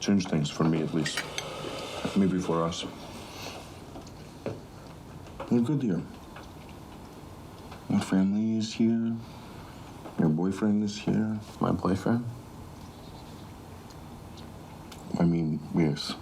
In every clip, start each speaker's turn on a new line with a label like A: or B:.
A: changed things, for me at least. Maybe for us. We're good here. Your family is here. Your boyfriend is here.
B: My boyfriend?
A: I mean, yes.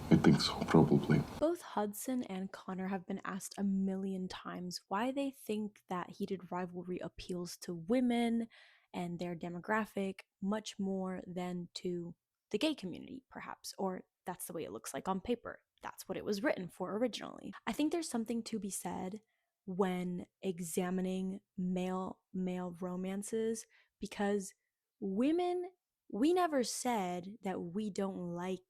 A: I think so, probably.
C: Both Hudson and Connor have been asked a million times why they think that Heated Rivalry appeals to women and their demographic much more than to the gay community, perhaps, or that's the way it looks like on paper. That's what it was written for originally. I think there's something to be said when examining male romances, because women, we never said that we don't like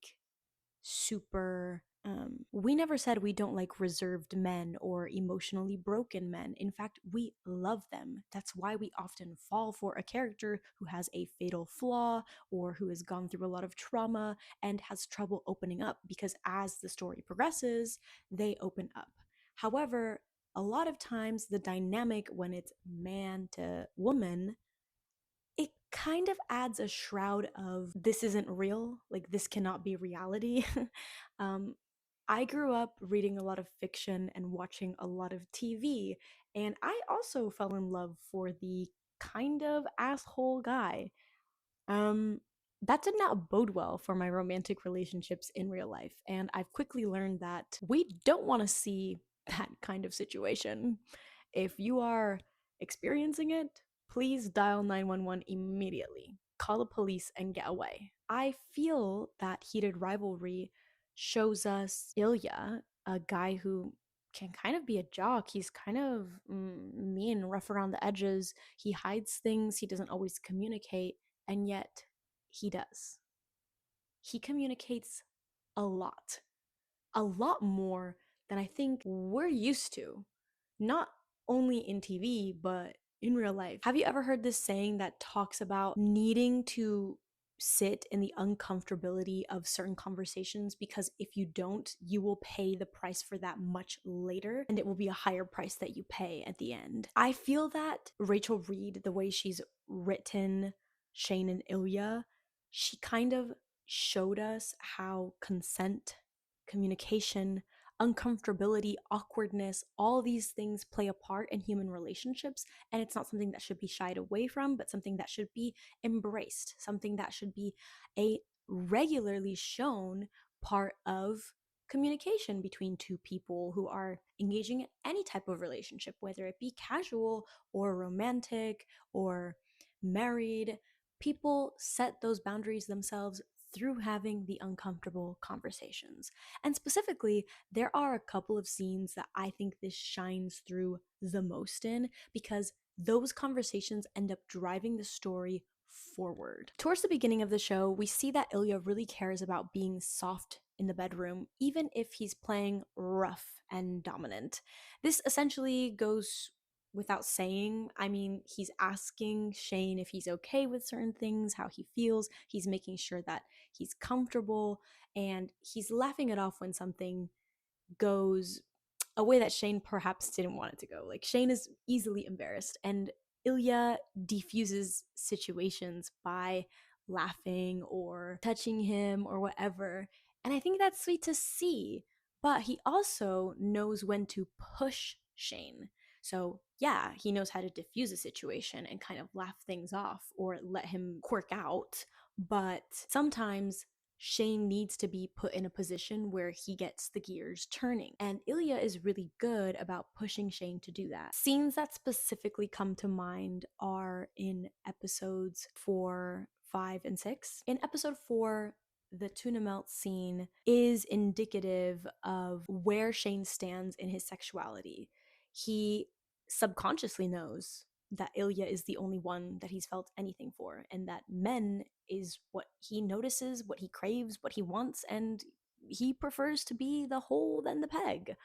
C: we never said we don't like reserved men or emotionally broken men. In fact, we love them. That's why we often fall for a character who has a fatal flaw or who has gone through a lot of trauma and has trouble opening up, because as the story progresses, they open up. However, a lot of times the dynamic when it's man to woman, it kind of adds a shroud of this isn't real, like this cannot be reality. um, I grew up reading a lot of fiction and watching a lot of TV, and I also fell in love for the kind of asshole guy. Um, that did not bode well for my romantic relationships in real life, and I've quickly learned that we don't want to see that kind of situation. If you are experiencing it, please dial 911 immediately. Call the police and get away. I feel that Heated Rivalry shows us Ilya, a guy who can kind of be a jock. He's kind of mean, rough around the edges. He hides things, he doesn't always communicate, and yet he does. He communicates a lot more than I think we're used to, not only in TV, but in real life. Have you ever heard this saying that talks about needing to sit in the uncomfortability of certain conversations, because if you don't, you will pay the price for that much later, and it will be a higher price that you pay at the end? I feel that Rachel Reed, the way she's written Shane and Ilya, she kind of showed us how consent, communication, uncomfortability, awkwardness, all these things play a part in human relationships. And it's not something that should be shied away from, but something that should be embraced, something that should be a regularly shown part of communication between two people who are engaging in any type of relationship, whether it be casual or romantic or married. People set those boundaries themselves through having the uncomfortable conversations. And specifically, there are a couple of scenes that I think this shines through the most in, because those conversations end up driving the story forward. Towards the beginning of the show, we see that Ilya really cares about being soft in the bedroom, even if he's playing rough and dominant. This essentially goes without saying. I mean, he's asking Shane if he's okay with certain things, how he feels. He's making sure that he's comfortable, and he's laughing it off when something goes a way that Shane perhaps didn't want it to go. Like, Shane is easily embarrassed, and Ilya defuses situations by laughing or touching him or whatever. And I think that's sweet to see, but he also knows when to push Shane. So, yeah, he knows how to diffuse a situation and kind of laugh things off or let him quirk out. But sometimes Shane needs to be put in a position where he gets the gears turning. And Ilya is really good about pushing Shane to do that. Scenes that specifically come to mind are in episodes 4, 5, and 6. In episode 4, the tuna melt scene is indicative of where Shane stands in his sexuality. He subconsciously knows that Ilya is the only one that he's felt anything for, and that men is what he notices, what he craves, what he wants, and he prefers to be the hole than the peg.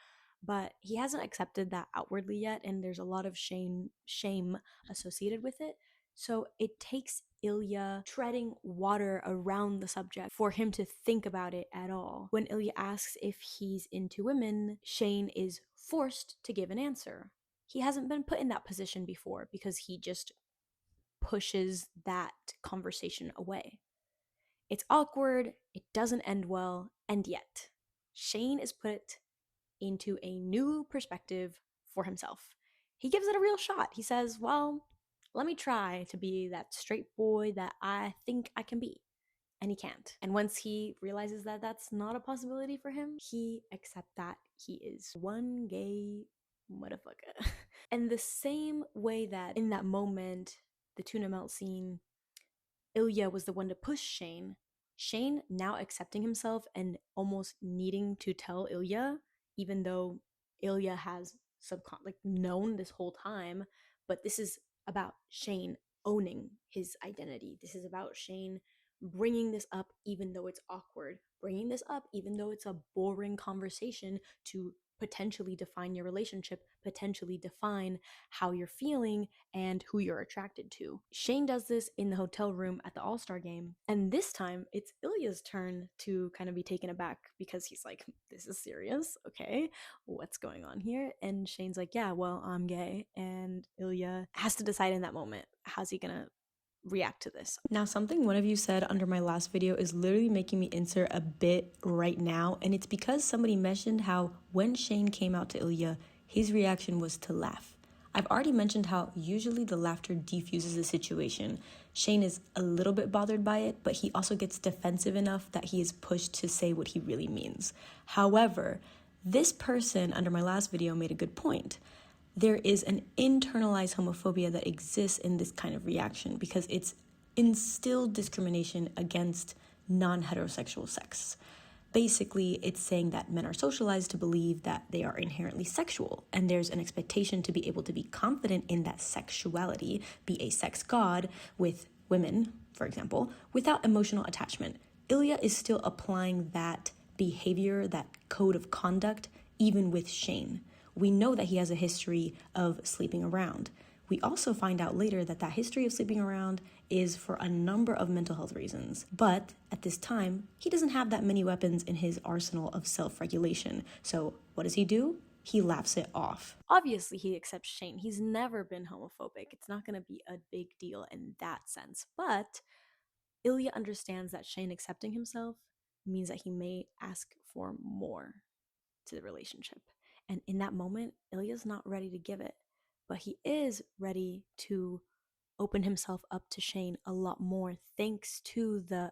C: But he hasn't accepted that outwardly yet, and there's a lot of shame associated with it. So it takes Ilya treading water around the subject for him to think about it at all. When Ilya asks if he's into women, Shane is forced to give an answer. He hasn't been put in that position before because he just pushes that conversation away. It's awkward, it doesn't end well, and yet Shane is put into a new perspective for himself. He gives it a real shot. He says, well, let me try to be that straight boy that I think I can be. And he can't. And once he realizes that that's not a possibility for him, he accepts that he is one gay motherfucker. And the same way that in that moment, the tuna melt scene, Ilya was the one to push Shane. Shane now accepting himself and almost needing to tell Ilya, even though Ilya has known this whole time, but this is about Shane owning his identity. This is about Shane bringing this up even though it's awkward, bringing this up even though it's a boring conversation to potentially define your relationship, potentially define how you're feeling and who you're attracted to. Shane does this in the hotel room at the All-Star game, and this time it's Ilya's turn to kind of be taken aback because he's like, this is serious, okay, what's going on here? And Shane's like, yeah, well, I'm gay, and Ilya has to decide in that moment, how's he gonna react to this. Now, something one of you said under my last video is literally making me insert a bit right now, and it's because somebody mentioned how when Shane came out to Ilya, his reaction was to laugh. I've already mentioned how usually the laughter defuses the situation. Shane is a little bit bothered by it, but he also gets defensive enough that he is pushed to say what he really means. However, this person under my last video made a good point. There is an internalized homophobia that exists in this kind of reaction because it's instilled discrimination against non-heterosexual sex. Basically, it's saying that men are socialized to believe that they are inherently sexual, and there's an expectation to be able to be confident in that sexuality, be a sex god with women, for example, without emotional attachment. Ilya is still applying that behavior, that code of conduct, even with Shane. We know that he has a history of sleeping around. We also find out later that that history of sleeping around is for a number of mental health reasons. But at this time, he doesn't have that many weapons in his arsenal of self-regulation. So what does he do? He laughs it off. Obviously, he accepts Shane. He's never been homophobic. It's not going to be a big deal in that sense. But Ilya understands that Shane accepting himself means that he may ask for more to the relationship. And in that moment, Ilya's not ready to give it, but he is ready to open himself up to Shane a lot more thanks to the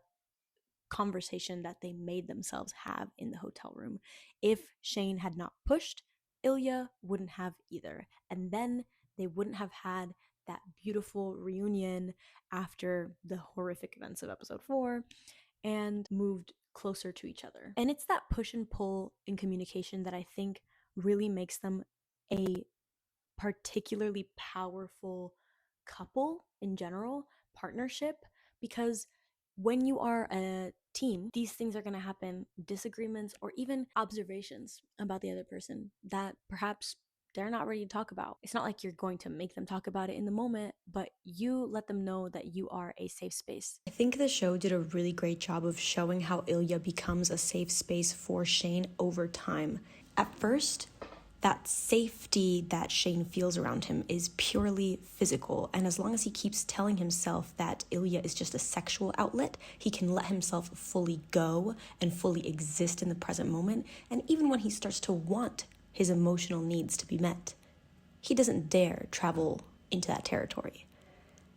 C: conversation that they made themselves have in the hotel room. If Shane had not pushed, Ilya wouldn't have either. And then they wouldn't have had that beautiful reunion after the horrific events of episode 4 and moved closer to each other. And it's that push and pull in communication that I think really makes them a particularly powerful couple in general, partnership, because when you are a team, these things are going to happen, disagreements or even observations about the other person that perhaps they're not ready to talk about. It's not like you're going to make them talk about it in the moment, but you let them know that you are a safe space. I think the show did a really great job of showing how Ilya becomes a safe space for Shane over time. At first, that safety that Shane feels around him is purely physical, and as long as he keeps telling himself that Ilya is just a sexual outlet, he can let himself fully go and fully exist in the present moment. And even when he starts to want his emotional needs to be met, he doesn't dare travel into that territory.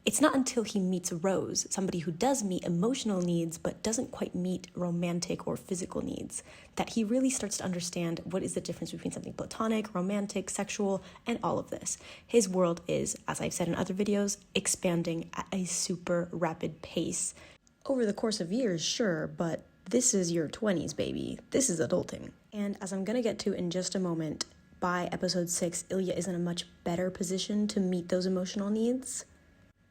C: It's not until he meets Rose, somebody who does meet emotional needs but doesn't quite meet romantic or physical needs, that he really starts to understand what is the difference between something platonic, romantic, sexual, and all of this. His world is, as I've said in other videos, expanding at a super rapid pace. Over the course of years, sure, but this is your 20s, baby. This is adulting. And as I'm gonna get to in just a moment, by episode 6, Ilya is in a much better position to meet those emotional needs.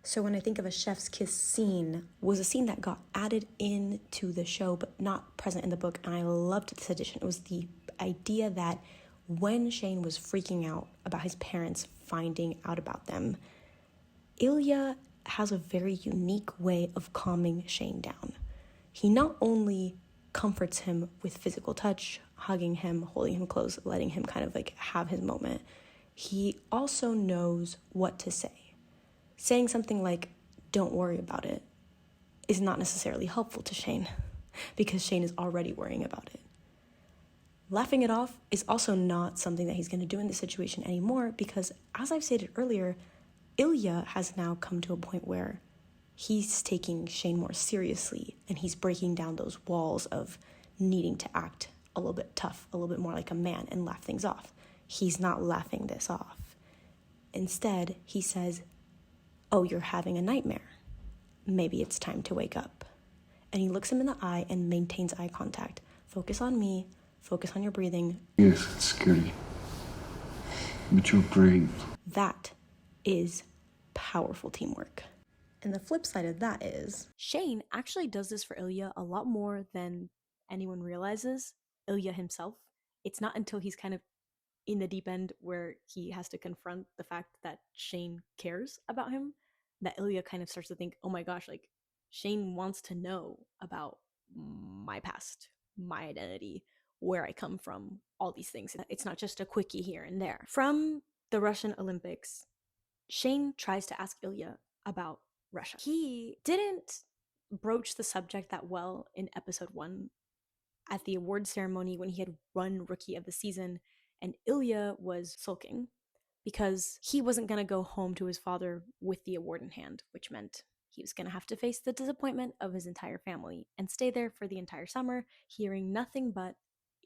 C: So when I think of a chef's kiss scene, was a scene that got added into the show but not present in the book, and I loved this addition. It was the idea that when Shane was freaking out about his parents finding out about them, Ilya has a very unique way of calming Shane down. He not only comforts him with physical touch, hugging him, holding him close, letting him kind of like have his moment, he also knows what to say. Saying something like, "Don't worry about it," is not necessarily helpful to Shane because Shane is already worrying about it. Laughing it off is also not something that he's going to do in this situation anymore because, as I've stated earlier, Ilya has now come to a point where he's taking Shane more seriously and he's breaking down those walls of needing to act a little bit tough, a little bit more like a man and laugh things off. He's not laughing this off. Instead, he says, "Oh, you're having a nightmare. Maybe it's time to wake up." And he looks him in the eye and maintains eye contact. Focus on me, focus on your breathing.
A: Yes, it's scary. But you're brave.
C: That is powerful teamwork. And the flip side of that is Shane actually does this for Ilya a lot more than anyone realizes. Ilya himself. It's not until he's kind of in the deep end where he has to confront the fact that Shane cares about him that Ilya kind of starts to think, oh my gosh, like Shane wants to know about my past, my identity, where I come from, all these things. It's not just a quickie here and there. From the Russian Olympics, Shane tries to ask Ilya about Russia. He didn't broach the subject that well in episode 1 at the award ceremony when he had won Rookie of the Season, and Ilya was sulking because he wasn't going to go home to his father with the award in hand, which meant he was going to have to face the disappointment of his entire family and stay there for the entire summer, hearing nothing but,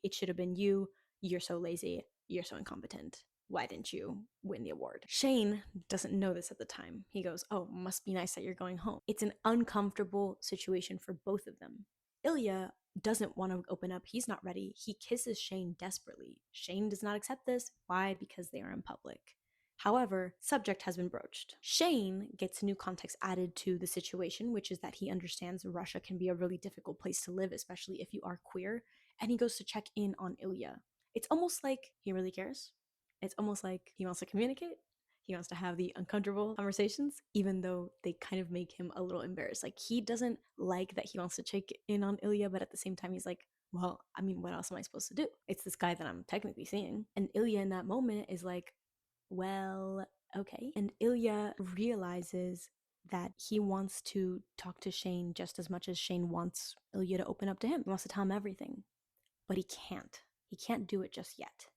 C: "It should have been you, you're so lazy, you're so incompetent. Why didn't you win the award?" Shane doesn't know this at the time. He goes, "Oh, must be nice that you're going home." It's an uncomfortable situation for both of them. Ilya doesn't want to open up. He's not ready. He kisses Shane desperately. Shane does not accept this. Why? Because they are in public. However, subject has been broached. Shane gets new context added to the situation, which is that he understands Russia can be a really difficult place to live, especially if you are queer, and he goes to check in on Ilya. It's almost like he really cares. It's almost like he wants to communicate. He wants to have the uncomfortable conversations, even though they kind of make him a little embarrassed. Like, he doesn't like that he wants to check in on Ilya, but at the same time, he's like, well, I mean, what else am I supposed to do? It's this guy that I'm technically seeing. And Ilya in that moment is like, well, okay. And Ilya realizes that he wants to talk to Shane just as much as Shane wants Ilya to open up to him. He wants to tell him everything, but he can't. He can't do it just yet.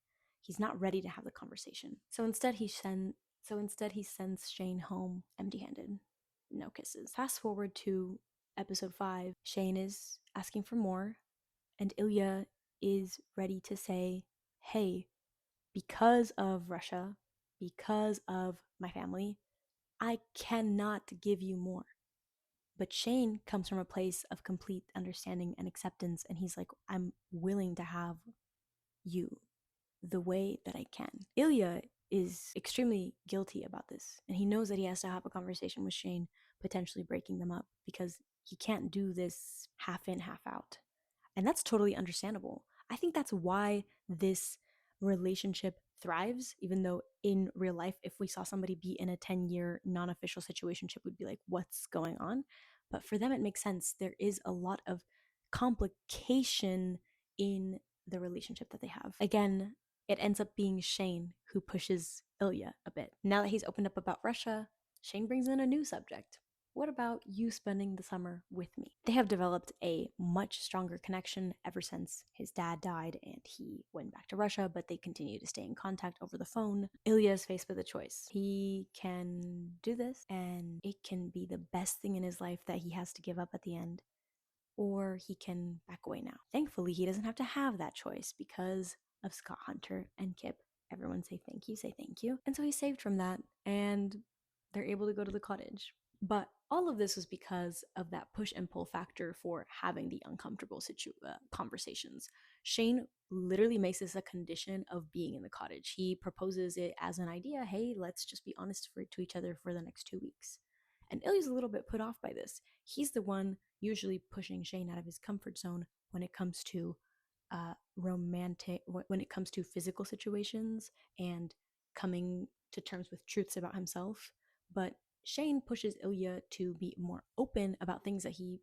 C: He's not ready to have the conversation. So instead he sends Shane home empty-handed. No kisses. Fast forward to episode 5. Shane is asking for more, and Ilya is ready to say, "Hey, because of Russia, because of my family, I cannot give you more." But Shane comes from a place of complete understanding and acceptance, and he's like, "I'm willing to have you the way that I can." Ilya is extremely guilty about this, and he knows that he has to have a conversation with Shane, potentially breaking them up, because he can't do this half in, half out. And that's totally understandable. I think that's why this relationship thrives, even though in real life, if we saw somebody be in a 10-year non-official situationship, we'd be like, what's going on? But for them, it makes sense. There is a lot of complication in the relationship that they have. Again, it ends up being Shane who pushes Ilya a bit. Now that he's opened up about Russia, Shane brings in a new subject. What about you spending the summer with me? They have developed a much stronger connection ever since his dad died and he went back to Russia, but they continue to stay in contact over the phone. Ilya is faced with a choice. He can do this, and it can be the best thing in his life that he has to give up at the end, or he can back away now. Thankfully, he doesn't have to have that choice because of Scott Hunter and Kip. Everyone say thank you, say thank you. And so he's saved from that, and they're able to go to the cottage. But all of this was because of that push and pull factor for having the uncomfortable conversations. Shane literally makes this a condition of being in the cottage. He proposes it as an idea. Hey, let's just be honest to each other for the next 2 weeks. And Ilya's a little bit put off by this. He's the one usually pushing Shane out of his comfort zone when it comes to when it comes to physical situations and coming to terms with truths about himself. But Shane pushes Ilya to be more open about things that he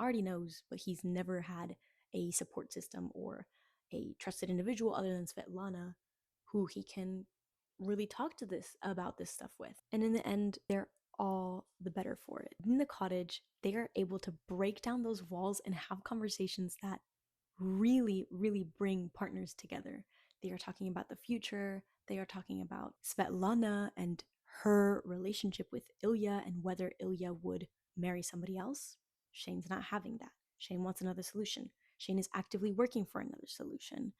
C: already knows, but he's never had a support system or a trusted individual other than Svetlana who he can really talk to this about this stuff with. And in the end, they're all the better for it. In the cottage, they are able to break down those walls and have conversations that really, really bring partners together. They are talking about the future. They are talking about Svetlana and her relationship with Ilya and whether Ilya would marry somebody else. Shane's not having that. Shane wants another solution. Shane is actively working for another solution.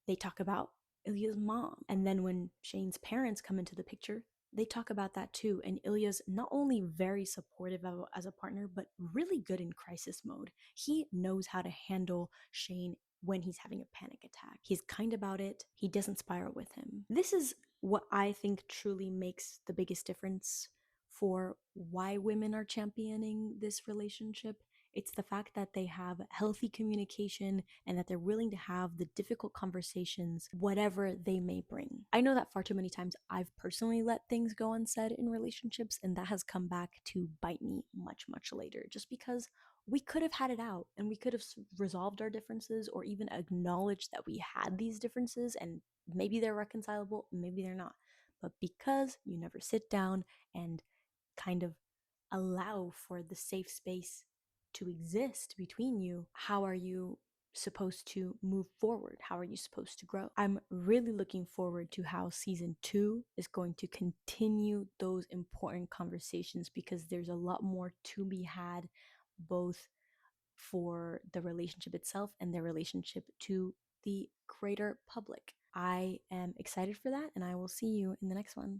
C: They talk about Ilya's mom. And then when Shane's parents come into the picture, they talk about that too. And Ilya's not only very supportive as a partner, but really good in crisis mode. He knows how to handle Shane when he's having a panic attack. He's kind about it. He doesn't spiral with him. This is what I think truly makes the biggest difference for why women are championing this relationship. It's the fact that they have healthy communication and that they're willing to have the difficult conversations, whatever they may bring. I know that far too many times I've personally let things go unsaid in relationships, and that has come back to bite me much, much later, just because we could have had it out and we could have resolved our differences or even acknowledged that we had these differences, and maybe they're reconcilable, maybe they're not. But because you never sit down and kind of allow for the safe space to exist between you, how are you supposed to move forward? How are you supposed to grow? I'm really looking forward to how season 2 is going to continue those important conversations, because there's a lot more to be had, both for the relationship itself and their relationship to the greater public. I am excited for that, and I will see you in the next one.